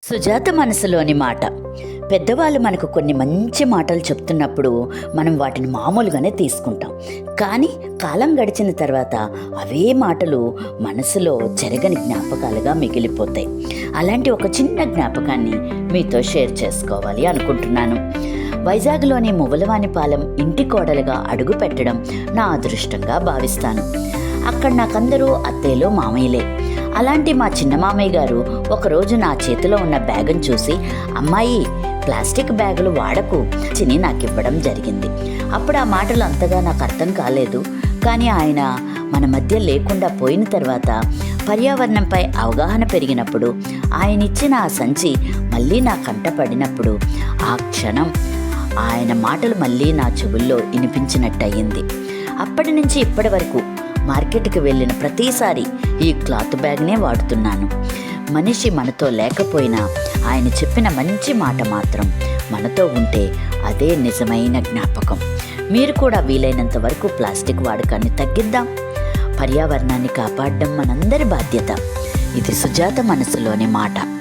సుజాత మనసులోని మాట. పెద్దవాళ్ళు మనకు కొన్ని మంచి మాటలు చెప్తున్నప్పుడు మనం వాటిని మామూలుగానే తీసుకుంటాం. కానీ కాలం గడిచిన తర్వాత అవే మాటలు మనసులో చెరగని జ్ఞాపకాలుగా మిగిలిపోతాయి. అలాంటి ఒక చిన్న జ్ఞాపకాన్ని మీతో షేర్ చేసుకోవాలి అనుకుంటున్నాను. వైజాగ్లోని మువ్వలవానిపాలెం ఇంటి కోడలుగా అడుగు పెట్టడం నా అదృష్టంగా భావిస్తాను. అక్కడ నాకందరూ అత్తయ్యలో మామయ్యలే. అలాంటి మా చిన్న మామయ్య గారు ఒకరోజు నా చేతిలో ఉన్న బ్యాగును చూసి, అమ్మాయి ప్లాస్టిక్ బ్యాగులు వాడకు అని నాకు ఇవ్వడం జరిగింది. అప్పుడు ఆ మాటలు అంతగా నాకు అర్థం కాలేదు. కానీ ఆయన మన మధ్య లేకుండా పోయిన తర్వాత పర్యావరణంపై అవగాహన పెరిగినప్పుడు ఆయన ఇచ్చిన ఆ సంచి మళ్ళీ నా కంట పడినప్పుడు ఆ క్షణం ఆయన మాటలు మళ్ళీ నా చెవుల్లో వినిపించినట్టయింది. అప్పటి నుంచి ఇప్పటి వరకు మార్కెట్కి వెళ్ళిన ప్రతిసారి ఈ క్లాత్ బ్యాగ్నే వాడుతున్నాను. మనిషి మనతో లేకపోయినా ఆయన చెప్పిన మంచి మాట మాత్రం మనతో ఉంటే అదే నిజమైన జ్ఞాపకం. మీరు కూడా వీలైనంత వరకు ప్లాస్టిక్ వాడకాన్ని తగ్గిద్దాం. పర్యావరణాన్ని కాపాడడం మనందరి బాధ్యత. ఇది సుజాత మనసులోని మాట.